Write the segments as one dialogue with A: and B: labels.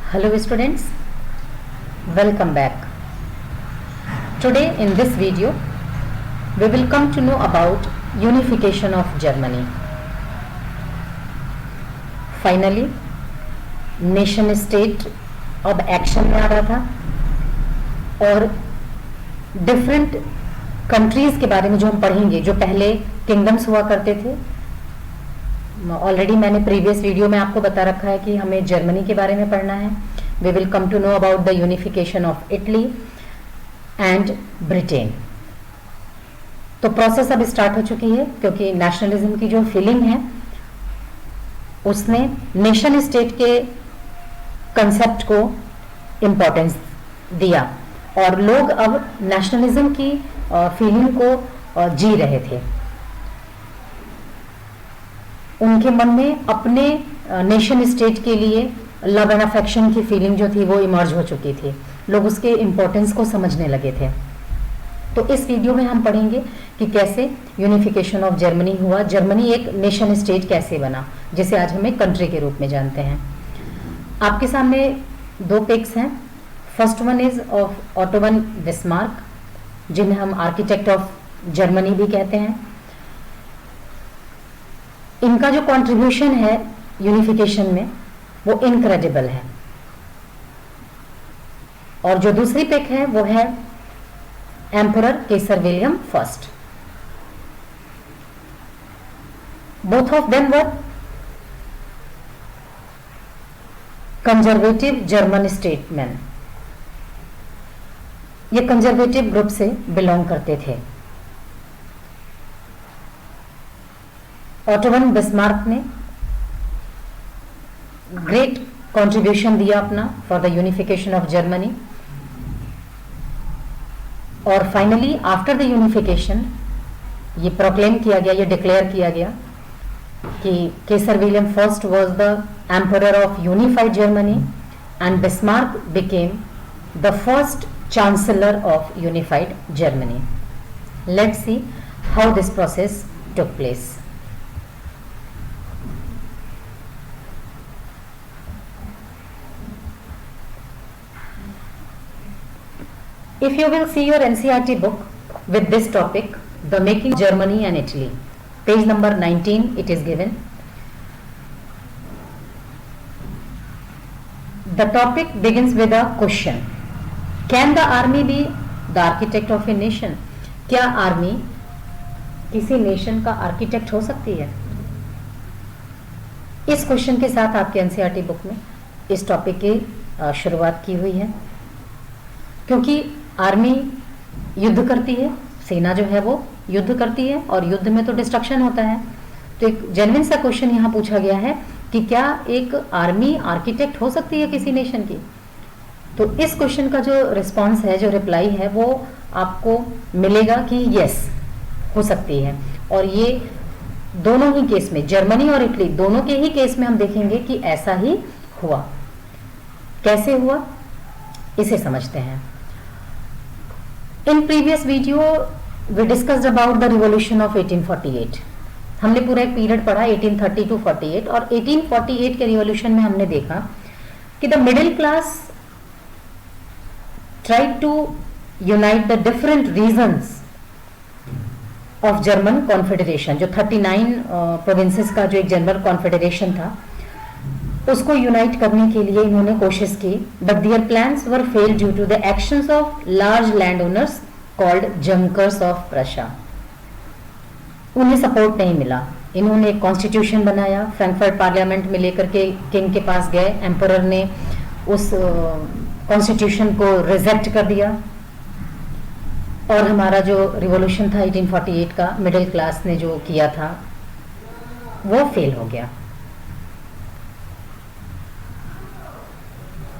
A: Hello students, welcome back. Today in this video we will come to know about unification of Germany. Finally nation state अब action में आ रहा था और different countries के बारे में जो हम पढ़ेंगे, जो पहले किंगडम्स हुआ करते थे। ऑलरेडी मैंने प्रीवियस वीडियो में आपको बता रखा है कि हमें जर्मनी के बारे में पढ़ना है। We will come to know about the unification of Italy and Britain. तो प्रोसेस अब स्टार्ट हो चुकी है, क्योंकि नेशनलिज्म की जो फीलिंग है उसने नेशन स्टेट के कंसेप्ट को इम्पोर्टेंस दिया और लोग अब नेशनलिज्म की फीलिंग को जी रहे थे। उनके मन में अपने नेशन स्टेट के लिए लव एंड अफेक्शन की फीलिंग जो थी वो इमर्ज हो चुकी थी। लोग उसके इम्पोर्टेंस को समझने लगे थे। तो इस वीडियो में हम पढ़ेंगे कि कैसे यूनिफिकेशन ऑफ जर्मनी हुआ, जर्मनी एक नेशन स्टेट कैसे बना, जिसे आज हम एक कंट्री के रूप में जानते हैं। आपके सामने दो पिक्स हैं। First one is of auto von Bismarck, जिन्हें हम आर्किटेक्ट ऑफ जर्मनी भी कहते हैं। इनका जो कंट्रीब्यूशन है यूनिफिकेशन में वो इनक्रेडिबल है। और जो दूसरी पिक है वो है emperor Kaiser William first. Both of them were conservative German statesman. ये कंजर्वेटिव ग्रुप से बिलोंग करते थे। ऑटो वन बिस्मार्क ने ग्रेट कंट्रीब्यूशन दिया अपना for the unification of Germany. और फाइनली आफ्टर द यूनिफिकेशन ये प्रोक्लेम किया गया, ये डिक्लेयर किया गया कि Kaiser William first was the emperor of unified Germany and Bismarck became the first chancellor of unified Germany. Let's see how this process took place. If you will see your NCERT book with this topic, the making Germany and Italy, page number 19, it is given. The topic begins with a question. Can the army be the architect of a nation? क्या army किसी nation का architect हो सकती है? इस question के साथ आपके NCERT बुक में इस टॉपिक की शुरुआत की हुई है, क्योंकि आर्मी युद्ध करती है, सेना जो है वो युद्ध करती है और युद्ध में तो डिस्ट्रक्शन होता है। तो एक जेन्युइन सा क्वेश्चन यहाँ पूछा गया है कि क्या एक आर्मी आर्किटेक्ट हो सकती है किसी नेशन की? तो इस क्वेश्चन का जो रिस्पांस है, जो रिप्लाई है, वो आपको मिलेगा कि यस, हो सकती है। और ये दोनों ही केस में, जर्मनी और इटली दोनों के ही केस में हम देखेंगे कि ऐसा ही हुआ। कैसे हुआ इसे समझते हैं। In previous video we discussed about the revolution of 1848। हमने पूरा एक पीरियड पढ़ा 1830 टू 48, और 1848 के रिवॉल्यूशन में हमने देखा कि the middle class tried to unite the different regions of German confederation. जो 39 प्रोविंसेस का जो एक जनरल कॉन्फेडरेशन था, उसको यूनाइट करने के लिए इन्होंने कोशिश की, but their plans were fail due to the actions of large land owners called Junkers of Prussia. उन्हें सपोर्ट नहीं मिला। इन्होंने एक कॉन्स्टिट्यूशन बनाया, फ्रैंकफर्ट पार्लियामेंट में लेकर के किंग के पास गए। एम्परर ने उस कॉन्स्टिट्यूशन को रिजेक्ट कर दिया और हमारा जो रिवॉल्यूशन था 1848 का, मिडिल क्लास ने जो किया था वो फेल हो गया।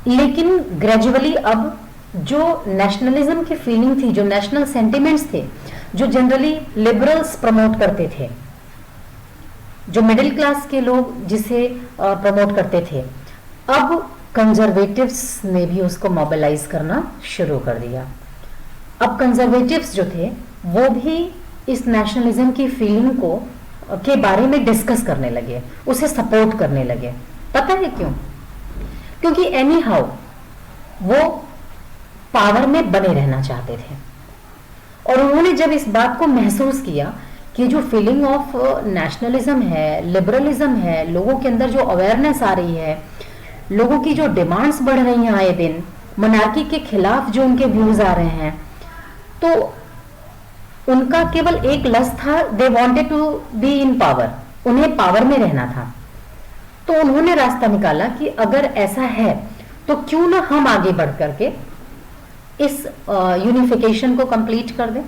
A: लेकिन ग्रेजुअली अब जो नेशनलिज्म की फीलिंग थी, जो नेशनल सेंटिमेंट्स थे, जो जनरली लिबरल्स प्रमोट करते थे, जो मिडिल क्लास के लोग जिसे प्रमोट करते थे, अब कंजर्वेटिव्स ने भी उसको मोबिलाइज करना शुरू कर दिया। अब कंजर्वेटिव्स जो थे वो भी इस नेशनलिज्म की फीलिंग को के बारे में डिस्कस करने लगे, उसे सपोर्ट करने लगे। पता है क्यों? क्योंकि एनी हाउ वो पावर में बने रहना चाहते थे। और उन्होंने जब इस बात को महसूस किया कि जो फीलिंग ऑफ नेशनलिज्म है, लिबरलिज्म है, लोगों के अंदर जो अवेयरनेस आ रही है, लोगों की जो डिमांड्स बढ़ रही हैं आए दिन, मोनार्की के खिलाफ जो उनके व्यूज आ रहे हैं, तो उनका केवल एक लक्ष्य था, they wanted to be in power, उन्हें पावर में रहना था। तो उन्होंने रास्ता निकाला कि अगर ऐसा है तो क्यों ना हम आगे बढ़ करके इस यूनिफिकेशन को कंप्लीट कर दें,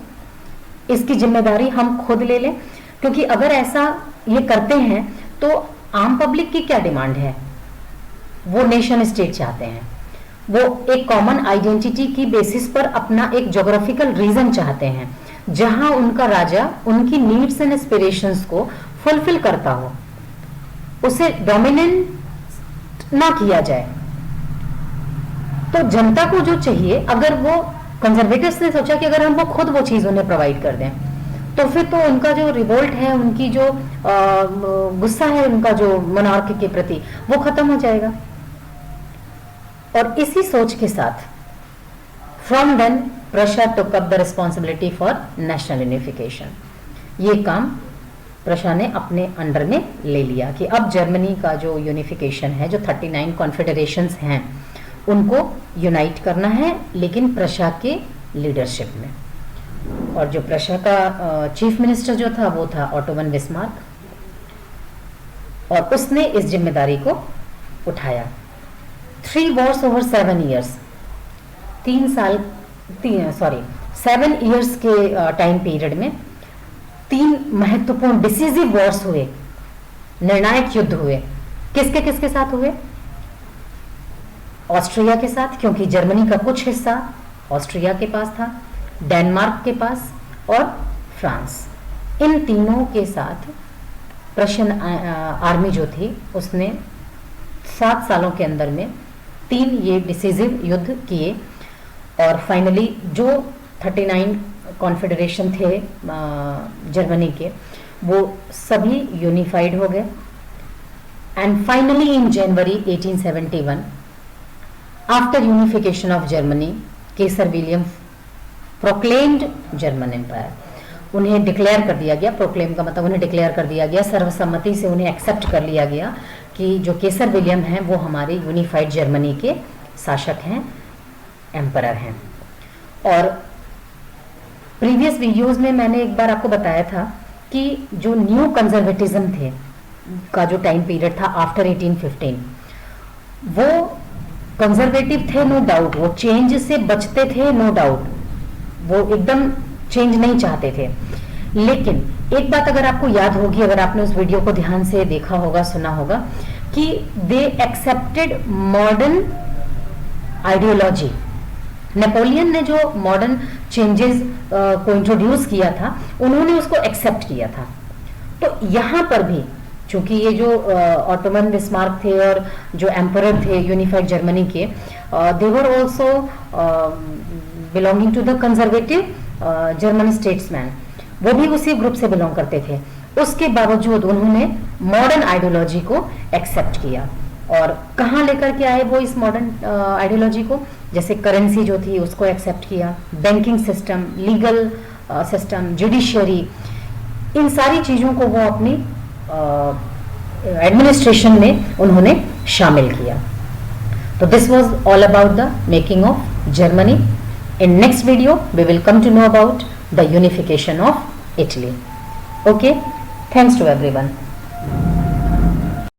A: इसकी जिम्मेदारी हम खुद ले लें। क्योंकि अगर ऐसा ये करते हैं तो आम पब्लिक की क्या डिमांड है, वो नेशन स्टेट चाहते हैं, वो एक कॉमन आइडेंटिटी की बेसिस पर अपना एक ज्योग्राफिकल रीजन चाहते हैं जहां उनका राजा उनकी नीड्स एंड एस्पिरेशंस को फुलफिल करता हो, उसे डोमिनेट ना किया जाए। तो जनता को जो चाहिए, अगर वो कंजर्वेटिव्स ने सोचा कि अगर हम वो खुद वो चीज उन्हें प्रोवाइड कर दें, तो फिर तो उनका जो रिवोल्ट है, उनकी जो गुस्सा है उनका जो मोनार्क के प्रति, वो खत्म हो जाएगा। और इसी सोच के साथ from then Prussia took up the responsibility for national unification. ये काम प्रशा ने अपने अंडर में ले लिया कि अब जर्मनी का जो यूनिफिकेशन है, जो 39 कॉन्फेडरेशंस हैं, उनको यूनाइट करना है, लेकिन प्रशा के लीडरशिप में। और जो प्रशा का चीफ मिनिस्टर जो था वो था ओटो वन बिस्मार्क, और उसने इस जिम्मेदारी को उठाया। 3 wars over 7 years, 7 years के टाइम पीरियड में 3 महत्वपूर्ण डिसीजिव वॉर्स हुए, निर्णायक युद्ध हुए। किसके किसके साथ हुए? ऑस्ट्रिया के साथ, क्योंकि जर्मनी का कुछ हिस्सा ऑस्ट्रिया के पास था, डेनमार्क के पास और फ्रांस। इन तीनों के साथ प्रशियन आर्मी जो थी उसने 7 सालों के अंदर में 3 ये डिसीजिव युद्ध किए। और फाइनली जो 39 कॉन्फेडरेशन थे जर्मनी के, वो सभी यूनिफाइड हो गए। And finally in January 1871, after unification of Germany, Kaiser William proclaimed German empire. उन्हें डिक्लेयर कर दिया गया, प्रोक्लेम का मतलब उन्हें डिक्लेयर कर दिया गया, सर्वसम्मति से उन्हें एक्सेप्ट कर लिया गया कि जो केसर विलियम हैं वो हमारे यूनिफाइड जर्मनी के शासक हैं, एम्परर हैं। और प्रीवियस वीडियोस में मैंने एक बार आपको बताया था कि जो न्यू कंजर्वेटिज्म थे का जो टाइम पीरियड था आफ्टर 1815, वो कंजर्वेटिव थे नो डाउट, वो चेंज से बचते थे नो डाउट, वो एकदम चेंज नहीं चाहते थे। लेकिन एक बात अगर आपको याद होगी, अगर आपने उस वीडियो को ध्यान से देखा होगा, सुना होगा, कि they accepted modern ideology. Napoleon ने जो मॉडर्न चेंजेस को इंट्रोड्यूस किया था, उन्होंने उसको एक्सेप्ट किया था। तो यहाँ पर भी चूंकि ये जो ऑटोमन बिस्मार्क थे और जो एम्परर थे यूनिफाइड जर्मनी के, they were also belonging to the conservative German statesman, वो भी उसी ग्रुप से बिलोंग करते थे। उसके बावजूद उन्होंने मॉडर्न आइडियोलॉजी को एक्सेप्ट किया। और कहाँ लेकर के आए वो इस मॉडर्न आइडियोलॉजी को? जैसे करेंसी जो थी उसको एक्सेप्ट किया, banking system, legal system, judiciary, इन सारी चीज़ों को वो अपनी एडमिनिस्ट्रेशन में उन्होंने शामिल किया। तो this was all about the making of Germany. In next video we will come to know about the unification of Italy. Okay, thanks to everyone.